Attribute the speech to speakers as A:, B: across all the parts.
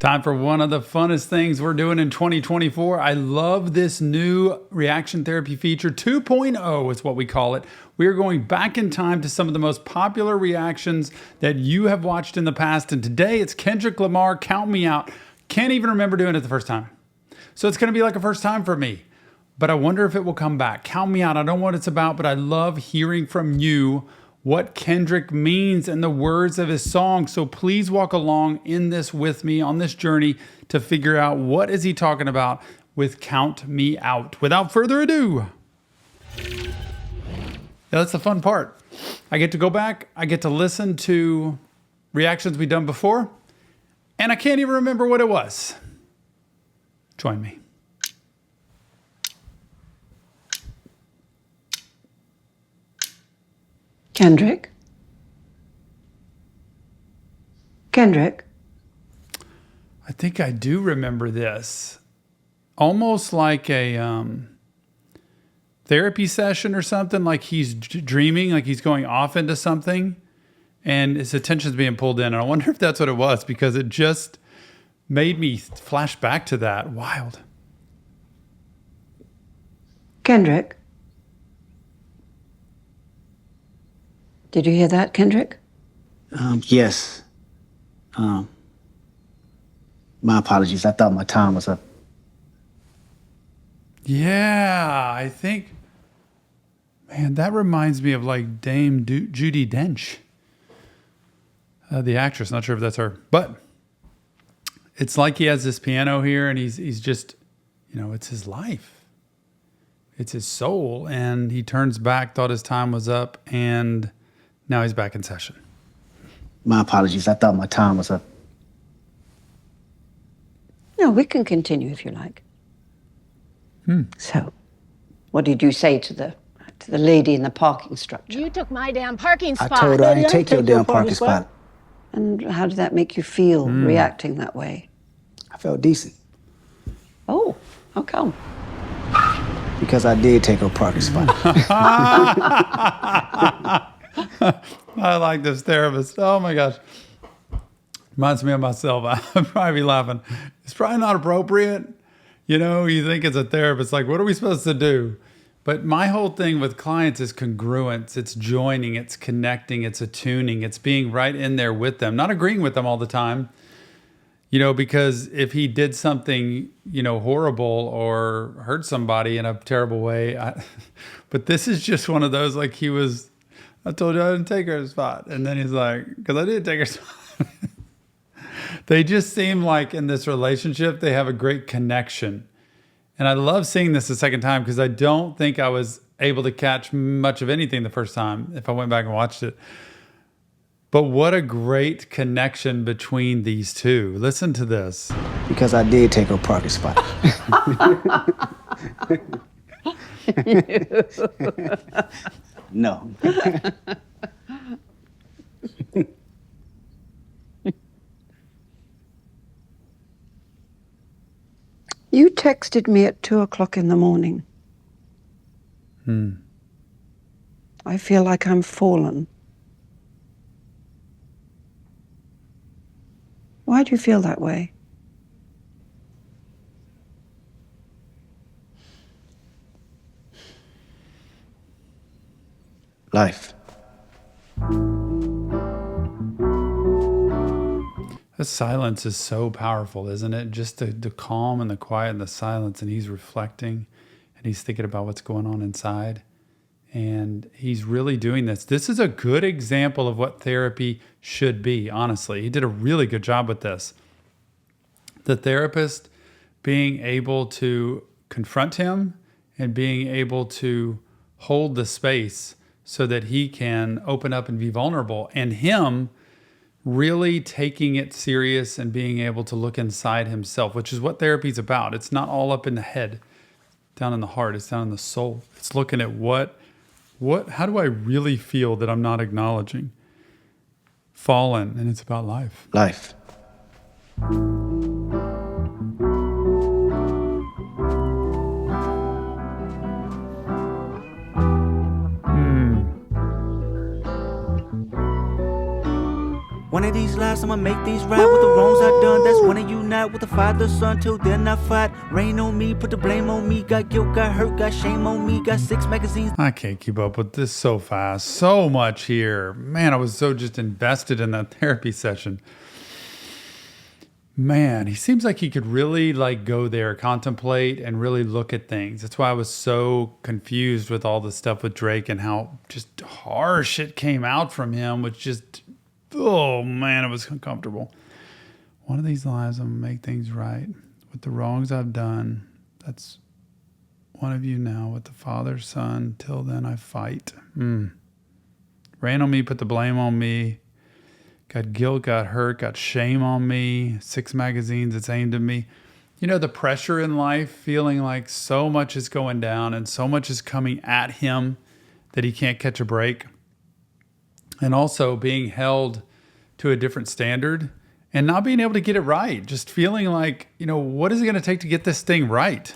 A: Time for one of the funnest things we're doing in 2024. I love this new reaction therapy feature. 2.0 is what we call it. We are going back in time to some of the most popular reactions that you have watched in the past. And today it's Kendrick Lamar, Count Me Out. Can't even remember doing it the first time. So it's going to be like a first time for me. But I wonder if it will come back. Count Me Out. I don't know what it's about, but I love hearing from you what Kendrick means and the words of his song. So please walk along in this with me on this journey to figure out what is he talking about with Count Me Out. Without further ado, that's the fun part. I get to go back. I get to listen to reactions we've done before, and I can't even remember what it was. Join me.
B: Kendrick? Kendrick?
A: I think I do remember this. Almost like a therapy session or something, like he's dreaming, like he's going off into something, and his attention's being pulled in. And I wonder if that's what it was, because it just made me flash back to that. Wild.
B: Kendrick? Did you hear that, Kendrick?
C: Yes. My apologies. I thought my time was up.
A: Yeah, I think, man, that reminds me of like Dame Judi Dench, the actress. Not sure if that's her, but it's like he has this piano here, and he's just, it's his life. It's his soul, and he turns back, thought his time was up, and now he's back in session.
C: My apologies. I thought my time was up.
B: No, we can continue if you like. So, what did you say to the lady in the parking structure?
D: You took my damn parking spot.
C: I told her I didn't take your damn parking spot.
B: And how did that make you feel, reacting that way?
C: I felt decent.
B: Oh, how come?
C: Because I did take her parking spot.
A: I like this therapist. Oh my gosh. Reminds me of myself. I'd probably be laughing. It's probably not appropriate. You think as a therapist, like, what are we supposed to do? But my whole thing with clients is congruence. It's joining, it's connecting, it's attuning, it's being right in there with them, not agreeing with them all the time. Because if he did something, horrible or hurt somebody in a terrible way, but this is just one of those, like I told you I didn't take her spot. And then he's like, because I did take her spot. They just seem like in this relationship, they have a great connection. And I love seeing this the second time, because I don't think I was able to catch much of anything the first time if I went back and watched it. But what a great connection between these two. Listen to this.
C: Because I did take her parking spot. No.
B: You texted me at 2:00 in the morning. I feel like I'm fallen. Why do you feel that way?
C: Life.
A: The silence is so powerful, isn't it? Just the calm and the quiet and the silence, and he's reflecting and he's thinking about what's going on inside. And he's really doing this. This is a good example of what therapy should be, honestly. He did a really good job with this. The therapist being able to confront him and being able to hold the space so that he can open up and be vulnerable, and him really taking it serious and being able to look inside himself, which is what therapy is about. It's not all up in the head, down in the heart. It's down in the soul. It's looking at how do I really feel that I'm not acknowledging? Fallen, and it's about life.
C: Life.
D: One of these lives I'ma make these right with the wrongs I've done. That's when I unite with the Father, Son. Till then I fight. Rain on me, put the blame on me. Got guilt, got hurt, got shame on me. Got 6 magazines.
A: I can't keep up with this so fast. So much here. Man, I was so just invested in that therapy session. Man, he seems like he could really like go there, contemplate, and really look at things. That's why I was so confused with all the stuff with Drake and how just harsh it came out from him, which just, oh man, it was uncomfortable. One of these lives, I'm gonna make things right with the wrongs I've done. That's one of you now with the Father, Son. Till then I fight. Rain on me, put the blame on me. Got guilt, got hurt, got shame on me. 6 magazines, it's aimed at me. You know, the pressure in life, feeling like so much is going down and so much is coming at him that he can't catch a break. And also being held to a different standard and not being able to get it right. Just feeling like, you know, what is it going to take to get this thing right?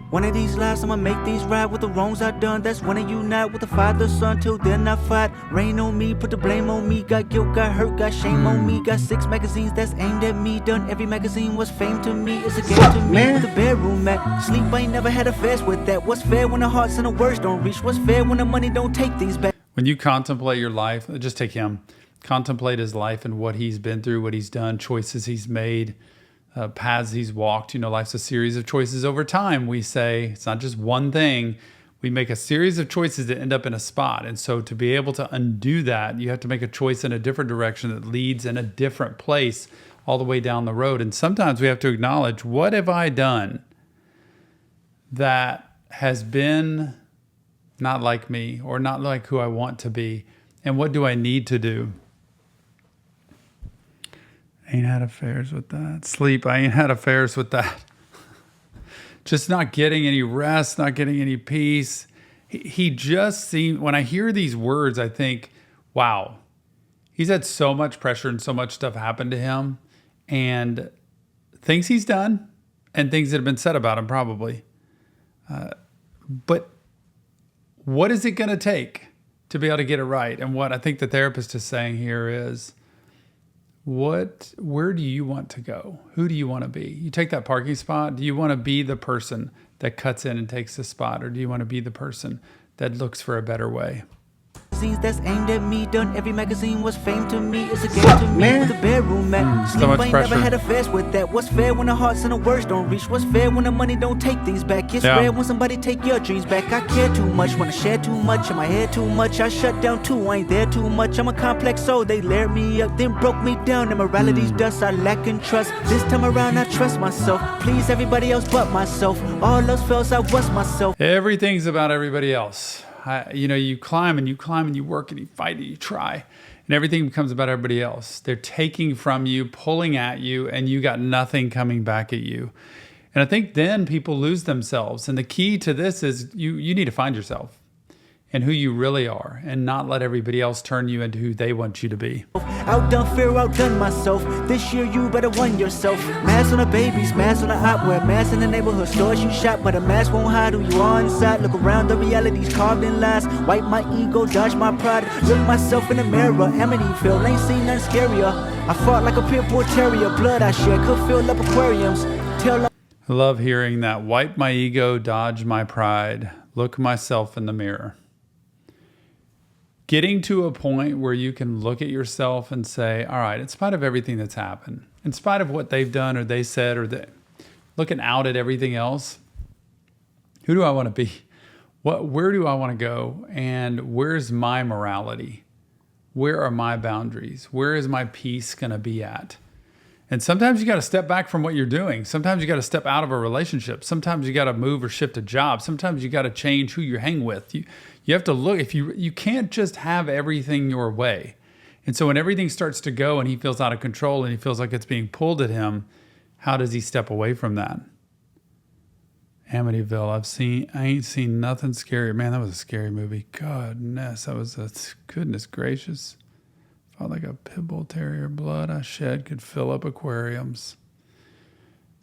D: One of these lives I'ma make these right with the wrongs I've done. That's when I unite with the Father, Son. Till then I fight. Rain on me, put the blame on me. Got guilt, got hurt, got shame on me. Got 6 magazines that's aimed at me. Done every magazine was fame to me. It's a game to me
C: man?
D: with the bedroom at. Sleep, I ain't never had affairs with that. What's fair when the hearts and the words don't reach? What's fair when the money don't take things back?
A: When you contemplate your life, just take him. Contemplate his life and what he's been through, what he's done, choices he's made, paths he's walked. You know, life's a series of choices over time. We say it's not just one thing. We make a series of choices that end up in a spot. And so to be able to undo that, you have to make a choice in a different direction that leads in a different place all the way down the road. And sometimes we have to acknowledge, what have I done that has been not like me or not like who I want to be? And what do I need to do? Ain't had affairs with that. Sleep, I ain't had affairs with that. Just not getting any rest, not getting any peace. He just seemed, when I hear these words, I think, wow, he's had so much pressure and so much stuff happen to him, and things he's done and things that have been said about him probably. But what is it going to take to be able to get it right? And what I think the therapist is saying here is, where do you want to go? Who do you want to be? You take that parking spot. Do you want to be the person that cuts in and takes the spot? Or do you want to be the person that looks for a better way?
D: That's aimed at me. Done every magazine was fame to me. It's a game to me with the bedroom at.
A: So
D: Sleep,
A: much
D: I ain't
A: pressure.
D: never had affairs with that. What's fair when the hearts and the words don't reach? What's fair when the money don't take things back? It's
A: Yeah.
D: rare when somebody take your dreams back. I care too much, when I share too much, in my head too much. I shut down too, I ain't there too much. I'm a complex soul, they layered me up, then broke me down. Immorality's dust, I lack in trust. This time around I trust myself. Please everybody else but myself. All else fails, I was myself.
A: Everything's about everybody else. You climb and you climb and you work and you fight and you try, and everything becomes about everybody else. They're taking from you, pulling at you, and you got nothing coming back at you. And I think then people lose themselves. And the key to this is you need to find yourself and who you really are, and not let everybody else turn you into who they want you to be.
D: Outdone fear, outdone myself. This year you better won yourself. Mask on the babies, mask on the op. Wear masks in the neighborhood stores you shop, but a mask won't hide who you are inside. Look around, the reality's carved in lies. Wipe my ego, dodge my pride. Look myself in the mirror. Amityville, ain't seen nothing scarier. I fought like a pit bull terrier. Blood I shed could fill up aquariums. Tell
A: I love hearing that. Wipe my ego, dodge my pride. Look myself in the mirror. Getting to a point where you can look at yourself and say, all right, in spite of everything that's happened, in spite of what they've done or they said, or looking out at everything else, who do I want to be? Where do I want to go? And where's my morality? Where are my boundaries? Where is my peace going to be at? And sometimes you got to step back from what you're doing. Sometimes you got to step out of a relationship. Sometimes you got to move or shift a job. Sometimes you got to change who you hang with. You have to look, if you can't just have everything your way. And so when everything starts to go and he feels out of control and he feels like it's being pulled at him, how does he step away from that? Amityville, I ain't seen nothing scary. Man, that was a scary movie. Goodness, goodness gracious. Felt like a pit bull terrier. Blood I shed could fill up aquariums.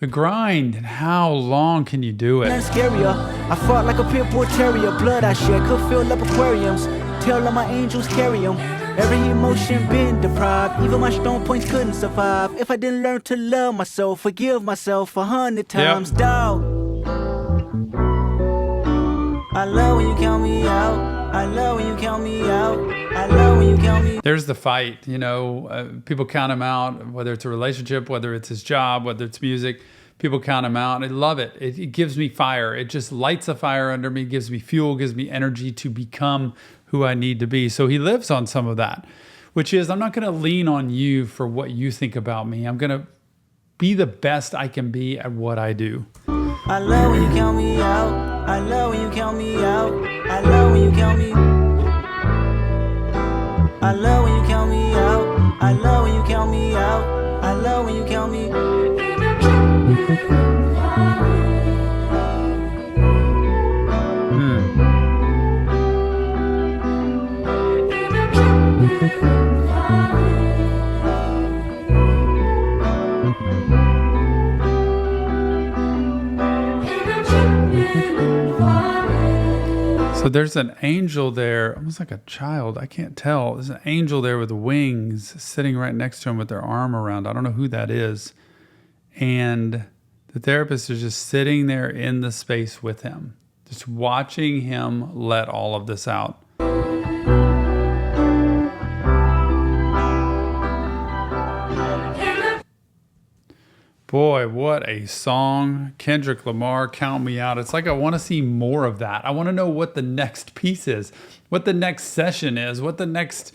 A: The grind, and how long can you do it?
D: scarier. I fought like a pit bull terrier. Blood I shed could fill up aquariums. Tell all my angels carry 'em. Every emotion been deprived. Even my strong points couldn't survive. If I didn't learn to love myself, forgive myself 100 times, dog. I love when you count me out. I love when you count me out. I love when you count me.
A: There's the fight, you know, people count him out, whether it's a relationship, whether it's his job, whether it's music, people count him out. I love it. It gives me fire. It just lights a fire under me, gives me fuel, gives me energy to become who I need to be. So he lives on some of that, which is I'm not going to lean on you for what you think about me. I'm going to be the best I can be at what I do.
D: I love when you count me out. I love when you count me out. I love when you count me. I love when you count me out. I love when you count me out. I love when you count me.
A: So there's an angel there, almost like a child. I can't tell. There's an angel there with wings sitting right next to him with their arm around. I don't know who that is. And the therapist is just sitting there in the space with him, just watching him let all of this out. Boy, what a song. Kendrick Lamar, Count Me Out. It's like I want to see more of that. I want to know what the next piece is, what the next session is, what the next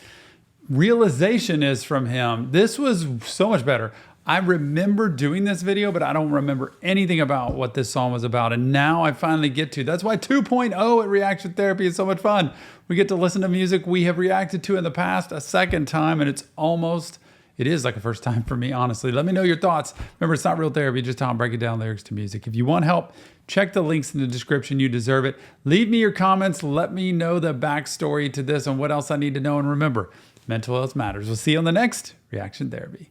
A: realization is from him. This was so much better. I remember doing this video, but I don't remember anything about what this song was about. And now I finally get to. That's why 2.0 at Reaction Therapy is so much fun. We get to listen to music we have reacted to in the past a second time, and it is like a first time for me, honestly. Let me know your thoughts. Remember, it's not real therapy, just how I'm breaking down lyrics to music. If you want help, check the links in the description. You deserve it. Leave me your comments. Let me know the backstory to this and what else I need to know. And remember, mental health matters. We'll see you on the next Reaction Therapy.